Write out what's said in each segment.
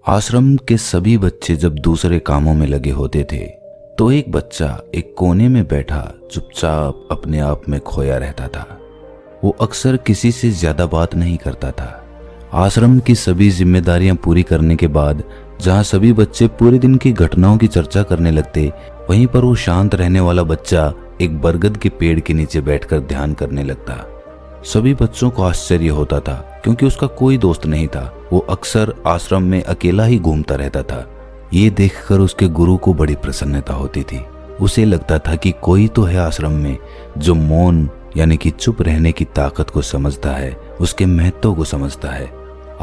आश्रम के सभी बच्चे जब दूसरे कामों में लगे होते थे तो एक बच्चा एक कोने में बैठा चुपचाप अपने आप में खोया रहता था। वो अक्सर किसी से ज्यादा बात नहीं करता था। आश्रम की सभी जिम्मेदारियां पूरी करने के बाद जहां सभी बच्चे पूरे दिन की घटनाओं की चर्चा करने लगते, वहीं पर वो शांत रहने वाला बच्चा एक बरगद के पेड़ के नीचे बैठकर ध्यान करने लगता। सभी बच्चों को आश्चर्य होता था क्योंकि उसका कोई दोस्त नहीं था। वो अक्सर आश्रम में अकेला ही घूमता रहता था। ये देखकर उसके गुरु को बड़ी प्रसन्नता होती थी। उसे लगता था कि कोई तो है आश्रम में जो मौन यानी कि चुप रहने की ताकत को समझता है, उसके महत्व को समझता है।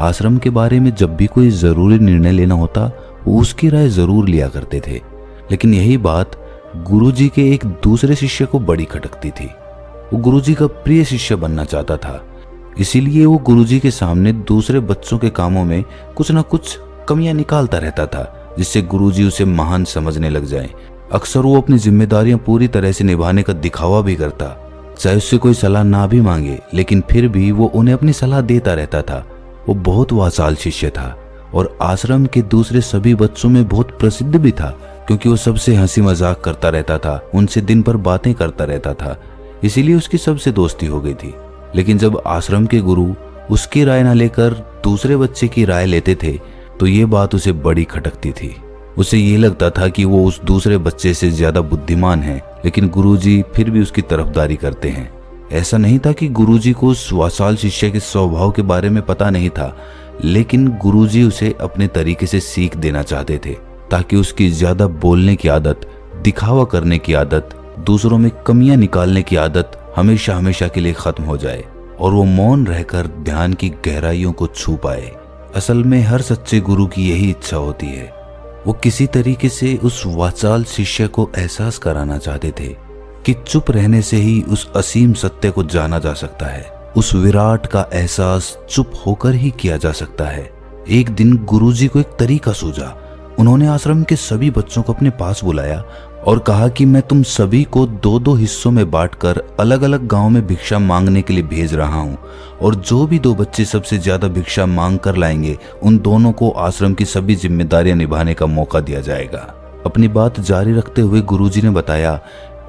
आश्रम के बारे में जब भी कोई जरूरी निर्णय लेना होता वो उसकी राय जरूर लिया करते थे, लेकिन यही बात गुरुजी के एक दूसरे शिष्य को बड़ी खटकती थी। वो गुरुजी का प्रिय शिष्य बनना चाहता था, इसीलिए वो गुरुजी के सामने दूसरे बच्चों के कामों में कुछ न कुछ कमियां निकालता रहता था, जिससे गुरुजी उसे महान समझने लग जाएं। अक्सर वो अपनी जिम्मेदारियां पूरी तरह से निभाने का दिखावा भी करता, चाहे उससे कोई सलाह ना भी मांगे, लेकिन फिर भी वो उन्हें अपनी सलाह देता रहता था। वो बहुत वाचाल शिष्य था और आश्रम के दूसरे सभी बच्चों में बहुत प्रसिद्ध भी था, क्योंकि वो सबसे हंसी मजाक करता रहता था, उनसे दिन भर बातें करता रहता था। इसीलिए उसकी सबसे दोस्ती हो गई थी। लेकिन जब आश्रम के गुरु उसकी राय न लेकर दूसरे बच्चे की राय लेते थे तो ये बात उसे बड़ी खटकती थी। उसे ये लगता था कि वो उस दूसरे बच्चे से ज्यादा बुद्धिमान है, लेकिन गुरुजी फिर भी उसकी तरफदारी करते हैं। ऐसा नहीं था कि गुरुजी को उस वाचाल शिष्य के स्वभाव के बारे में पता नहीं था, लेकिन गुरुजी उसे अपने तरीके से सीख देना चाहते थे, ताकि उसकी ज्यादा बोलने की आदत, दिखावा करने की आदत, दूसरों में कमियां निकालने की आदत हमेशा हमेशा के लिए खत्म हो जाए और वो मौन रहकर ध्यान की गहराइयों को छू पाए। असल में हर सच्चे गुरु की यही इच्छा होती है। वो किसी तरीके से उस वाचाल शिष्य को एहसास कराना चाहते थे कि चुप रहने से ही उस असीम सत्य को जाना जा सकता है। उस विराट का एहसास चुप होकर ही किया जा सकता है। एक दिन गुरुजी को एक तरीका सूझा। उन्होंने आश्रम के सभी बच्चों को अपने पास बुलाया और कहा कि मैं तुम सभी को दो दो हिस्सों में बांटकर अलग अलग गांव में भिक्षा मांगने के लिए भेज रहा हूं, और जो भी दो बच्चे सबसे ज्यादा भिक्षा मांग कर लाएंगे उन दोनों को आश्रम की सभी जिम्मेदारियां निभाने का मौका दिया जाएगा। अपनी बात जारी रखते हुए गुरुजी ने बताया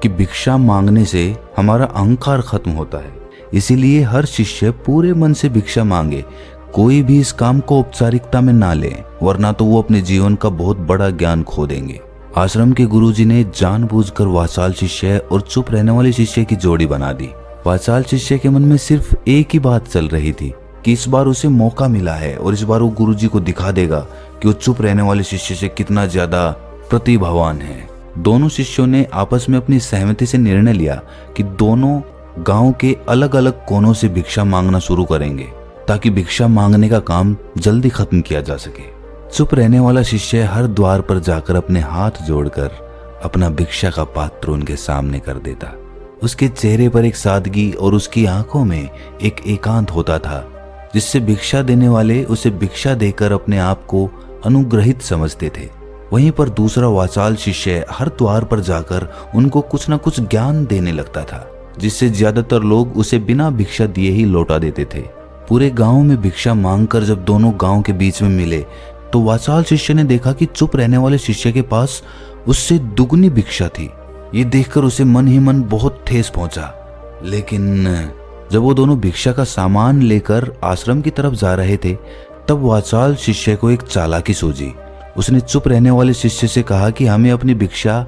कि भिक्षा मांगने से हमारा अहंकार खत्म होता है, इसीलिए हर शिष्य पूरे मन से भिक्षा मांगे। कोई भी इस काम को औपचारिकता में ना ले, वरना तो वो अपने जीवन का बहुत बड़ा ज्ञान खो देंगे। आश्रम के गुरुजी ने जानबूझकर वाचाल शिष्य और चुप रहने वाले शिष्य की जोड़ी बना दी। वाचाल शिष्य के मन में सिर्फ एक ही बात चल रही थी कि इस बार उसे मौका मिला है और इस बार वो गुरुजी को दिखा देगा कि वो चुप रहने वाले शिष्य से कितना ज्यादा प्रतिभावान है। दोनों शिष्यों ने आपस में अपनी सहमति से निर्णय लिया कि दोनों गांव के अलग अलग कोनों से भिक्षा मांगना शुरू करेंगे, ताकि भिक्षा मांगने का काम जल्दी खत्म किया जा सके। चुप रहने वाला शिष्य हर द्वार पर जाकर अपने हाथ जोड़कर अपना भिक्षा का पात्र उनके सामने कर देता। उसके चेहरे पर एक सादगी और उसकी आंखों में एक एकांत होता था, जिससे भिक्षा देने वाले उसे भिक्षा देकर अपने आप को अनुग्रहित समझते थे। वहीं पर दूसरा वाचाल शिष्य हर द्वार पर जाकर उनको कुछ न कुछ ज्ञान देने लगता था, जिससे ज्यादातर लोग उसे बिना भिक्षा दिए ही लौटा देते थे। पूरे गांव में भिक्षा मांगकर जब दोनों गांव के बीच में मिले तो वाचाल शिष्य ने देखा कि चुप रहने वाले शिष्य के पास उससे दुगनी भिक्षा थी। ये देखकर उसे मन ही मन बहुत ठेस पहुंचा। लेकिन जब वो दोनों भिक्षा का सामान लेकर आश्रम की तरफ जा रहे थे, तब वाचाल शिष्य को एक चालाकी सूझी। उसने चुप रहने वाले शिष्य से कहा कि हमें अपनी भिक्षा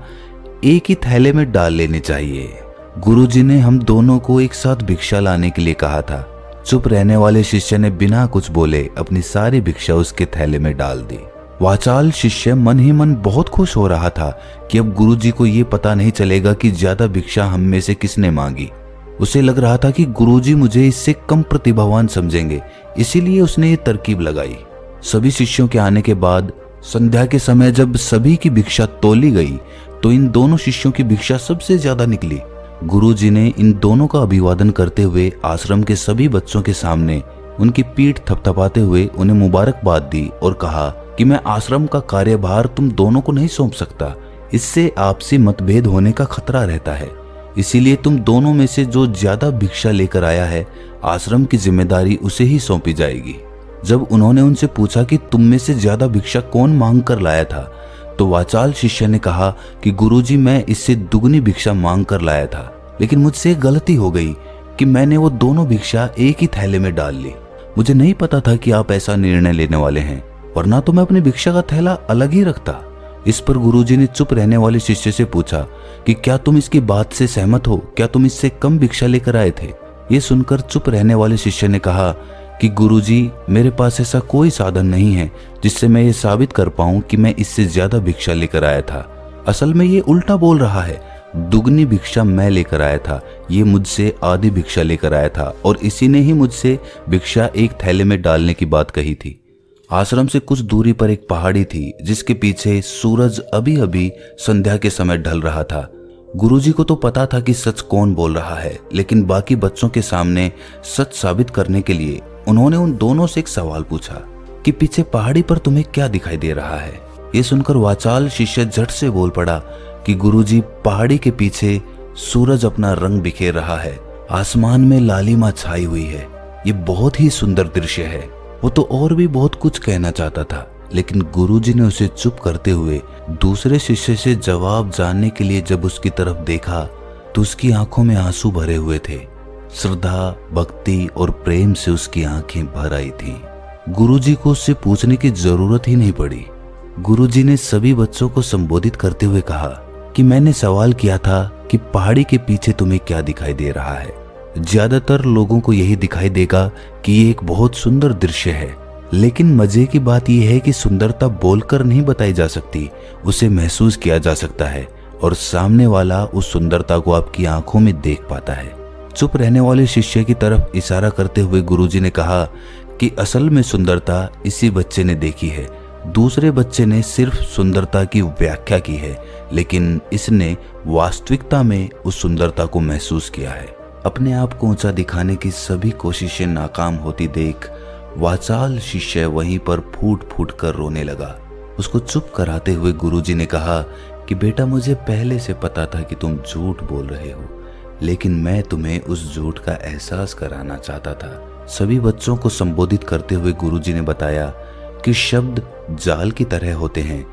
एक ही थैले में डाल लेनी चाहिए। गुरुजी ने हम दोनों को एक साथ भिक्षा लाने के लिए कहा था। चुप रहने वाले शिष्य ने बिना कुछ बोले अपनी सारी भिक्षा उसके थैले में डाल दी। वाचाल शिष्य मन ही मन बहुत खुश हो रहा था कि अब गुरुजी को ये पता नहीं चलेगा कि ज्यादा भिक्षा हम में से किसने मांगी। उसे लग रहा था कि गुरुजी मुझे इससे कम प्रतिभावान समझेंगे, इसीलिए उसने ये तरकीब लगाई। सभी शिष्यों के आने के बाद संध्या के समय जब सभी की भिक्षा तोली गई तो इन दोनों शिष्यों की भिक्षा सबसे ज्यादा निकली। गुरुजी ने इन दोनों का अभिवादन करते हुए आश्रम के सभी बच्चों के सामने उनकी पीठ थपथपाते हुए उन्हें मुबारकबाद दी और कहा कि मैं आश्रम का कार्यभार तुम दोनों को नहीं सौंप सकता, इससे आपसी मतभेद होने का खतरा रहता है। इसीलिए तुम दोनों में से जो ज्यादा भिक्षा लेकर आया है, आश्रम की जिम्मेदारी उसे ही सौंपी जाएगी। जब उन्होंने उनसे पूछा कि तुम में से ज्यादा भिक्षा कौन मांग कर लाया था, तो वाचाल शिष्य ने कहा कि गुरुजी, मैं इससे दुगनी भिक्षा मांग कर लाया था, लेकिन मुझसे एक गलती हो गई कि मैंने वो दोनों भिक्षा एक ही थैले में डाल ली। मुझे नहीं पता था कि आप ऐसा निर्णय लेने वाले हैं, वरना तो मैं अपनी भिक्षा का थैला अलग ही रखता। इस पर गुरुजी ने चुप रहने वाले शिष्य से पूछा कि क्या तुम इसकी बात से सहमत हो? क्या तुम इससे कम भिक्षा लेकर आए थे? ये सुनकर चुप रहने वाले शिष्य ने कहा कि गुरुजी, मेरे पास ऐसा कोई साधन नहीं है जिससे मैं ये साबित कर पाऊं कि मैं इससे ज्यादा भिक्षा लेकर आया था। असल में ये उल्टा बोल रहा है। दुगनी भिक्षा मैं लेकर आया था, ये मुझसे आधी भिक्षा लेकर आया था और इसी ने ही मुझसे भिक्षा एक थैले में डालने की बात कही थी। आश्रम से कुछ दूरी पर एक पहाड़ी थी जिसके पीछे सूरज अभी अभी संध्या के समय ढल रहा था। गुरुजी को तो पता था कि सच कौन बोल रहा है, लेकिन बाकी बच्चों के सामने सच साबित करने के लिए उन्होंने उन दोनों से एक सवाल पूछा कि पीछे पहाड़ी पर तुम्हें क्या दिखाई दे रहा है? ये सुनकर वाचाल शिष्य झट से बोल पड़ा कि गुरुजी, पहाड़ी के पीछे सूरज अपना रंग बिखेर रहा है, आसमान में लालिमा छाई हुई है, ये बहुत ही सुंदर दृश्य है। वो तो और भी बहुत कुछ कहना चाहता था, लेकिन गुरुजी ने उसे चुप करते हुए दूसरे शिष्य से जवाब जानने के लिए जब उसकी तरफ देखा तो उसकी आंखों में आंसू भरे हुए थे। श्रद्धा, भक्ति और प्रेम से उसकी आंखें भर आई थीं। गुरुजी को उससे पूछने की जरूरत ही नहीं पड़ी। गुरुजी ने सभी बच्चों को संबोधित करते हुए कहा कि मैंने सवाल किया था कि पहाड़ी के पीछे तुम्हें क्या दिखाई दे रहा है। ज्यादातर लोगों को यही दिखाई देगा कि ये एक बहुत सुंदर दृश्य है, लेकिन मजे की बात यह है कि सुंदरता बोलकर नहीं बताई जा सकती, उसे महसूस किया जा सकता है और सामने वाला उस सुंदरता को आपकी आंखों में देख पाता है। चुप रहने वाले शिष्य की तरफ इशारा करते हुए गुरुजी ने कहा कि असल में सुंदरता इसी बच्चे ने देखी है, दूसरे बच्चे ने सिर्फ सुंदरता की व्याख्या की है, लेकिन इसने वास्तविकता में उस सुंदरता को महसूस किया है। अपने आप को ऊंचा दिखाने की सभी कोशिशें नाकाम होती देख वाचाल शिष्य वहीं पर फूट फूट कर रोने लगा। उसको चुप कराते हुए गुरुजी ने कहा कि बेटा, मुझे पहले से पता था कि तुम झूठ बोल रहे हो, लेकिन मैं तुम्हें उस झूठ का एहसास कराना चाहता था। सभी बच्चों को संबोधित करते हुए गुरुजी ने बताया कि शब्द जाल की तरह होते हैं।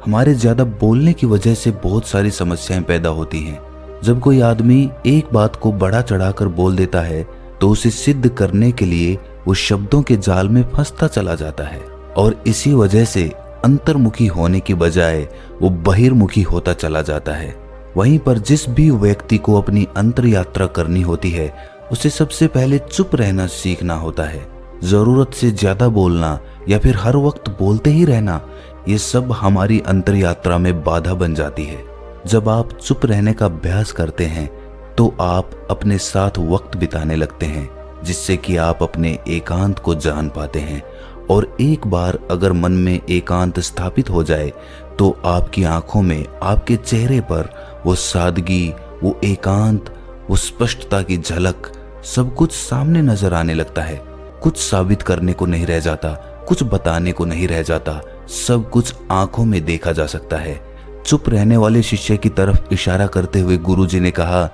हमारे ज्यादा बोलने की वजह से बहुत सारी समस्याएं पैदा होती हैं। जब कोई आदमी एक बात को बढ़ा चढ़ाकर बोल देता है तो उसे सिद्ध करने के लिए वो शब्दों के जाल में फंसता चला जाता है और इसी वजह से अंतर्मुखी होने की बजाय वो बहिर्मुखी होता चला जाता है। वहीं पर जिस भी व्यक्ति को अपनी अंतर यात्रा करनी होती है उसे सबसे पहले चुप रहना सीखना होता है। जरूरत से ज्यादा बोलना या फिर हर वक्त बोलते ही रहना, ये सब हमारी अंतर यात्रा में बाधा बन जाती है। जब आप चुप रहने का अभ्यास करते हैं तो आप अपने साथ वक्त बिताने लगते हैं, जिससे कि आप अपने एकांत को जान पाते हैं। और एक बार अगर मन में एकांत स्थापित हो जाए तो आपकी आंखों में, आपके चेहरे पर वो सादगी, वो एकांत, वो स्पष्टता की झलक, सब कुछ सामने नजर आने लगता है। कुछ साबित करने को नहीं रह जाता, कुछ बताने को नहीं रह जाता, सब कुछ आंखों में देखा जा सकता है। चुप रहने वाले शिष्य की तरफ इशारा करते हुए गुरुजी ने कहा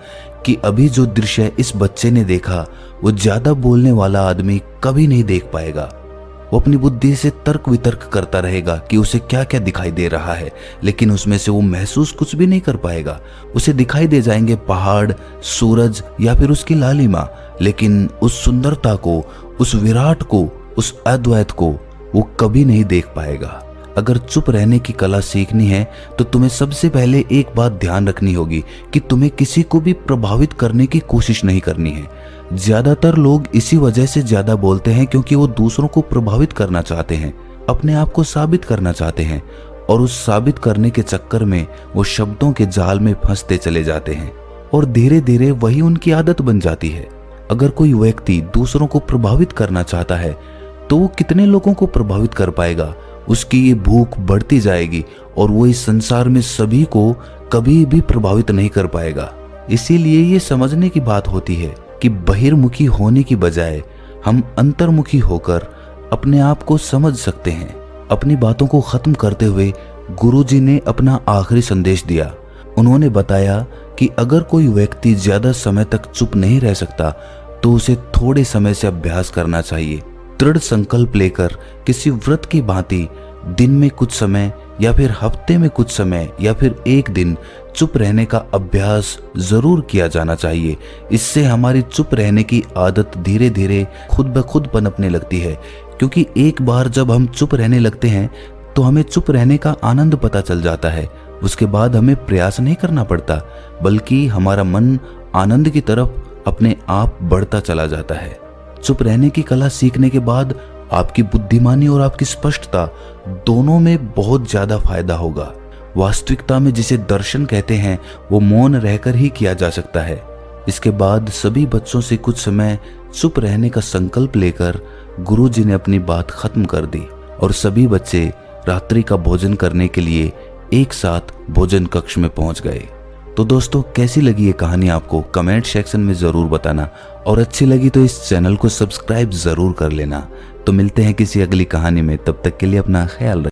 कि अभी जो दृश्य इस बच्चे ने देखा वो ज्यादा बोलने वाला आदमी कभी नहीं देख पाएगा। वो अपनी बुद्धि से तर्क वितर्क करता रहेगा कि उसे क्या क्या दिखाई दे रहा है, लेकिन उसमें से वो महसूस कुछ भी नहीं कर पाएगा। उसे दिखाई दे जाएंगे पहाड़, सूरज या फिर उसकी लालिमा, लेकिन उस सुंदरता को, उस विराट को, उस अद्वैत को वो कभी नहीं देख पाएगा। अगर चुप रहने की कला सीखनी है तो तुम्हें सबसे पहले एक बात ध्यान रखनी होगी कि तुम्हें किसी को भी प्रभावित करने की कोशिश नहीं करनी है। ज्यादातर लोग इसी वजह से ज्यादा बोलते हैं क्योंकि वो दूसरों को प्रभावित करना चाहते हैं, अपने आप को साबित करना चाहते हैं, और उस साबित करने के चक्कर में वो शब्दों के जाल में फंसते चले जाते हैं और धीरे धीरे वही उनकी आदत बन जाती है। अगर कोई व्यक्ति दूसरों को प्रभावित करना चाहता है तो वो कितने लोगों को प्रभावित कर पाएगा? उसकी ये भूख बढ़ती जाएगी और वो इस संसार में सभी को कभी भी प्रभावित नहीं कर पाएगा। इसीलिए ये समझने की बात होती है कि बहिर्मुखी होने की बजाय हम अंतर्मुखी होकर अपने आप को समझ सकते हैं। अपनी बातों को खत्म करते हुए गुरुजी ने अपना आखिरी संदेश दिया। उन्होंने बताया कि अगर कोई व्यक्ति ज्यादा समय तक चुप नहीं रह सकता तो उसे थोड़े समय से अभ्यास करना चाहिए, दृढ़ संकल्प लेकर किसी व्रत की भांति दिन में कुछ समय या फिर हफ्ते में कुछ समय या फिर एक दिन चुप रहने का अभ्यास जरूर किया जाना चाहिए। इससे हमारी चुप रहने की आदत धीरे धीरे खुद ब खुद पनपने लगती है, क्योंकि एक बार जब हम चुप रहने लगते हैं तो हमें चुप रहने का आनंद पता चल जाता है। उसके बाद हमें प्रयास नहीं करना पड़ता, बल्कि हमारा मन आनंद की तरफ अपने आप बढ़ता चला जाता है। चुप रहने की कला सीखने के बाद आपकी बुद्धिमानी और आपकी स्पष्टता दोनों में बहुत ज्यादा फायदा होगा। वास्तविकता में जिसे दर्शन कहते हैं वो मौन रहकर ही किया जा सकता है। इसके बाद सभी बच्चों से कुछ समय चुप रहने का संकल्प लेकर गुरुजी ने अपनी बात खत्म कर दी और सभी बच्चे रात्रि का भोजन करने के लिए एक साथ भोजन कक्ष में पहुंच गए। तो दोस्तों, कैसी लगी ये कहानी आपको कमेंट सेक्शन में जरूर बताना, और अच्छी लगी तो इस चैनल को सब्सक्राइब जरूर कर लेना। तो मिलते हैं किसी अगली कहानी में, तब तक के लिए अपना ख्याल रखें।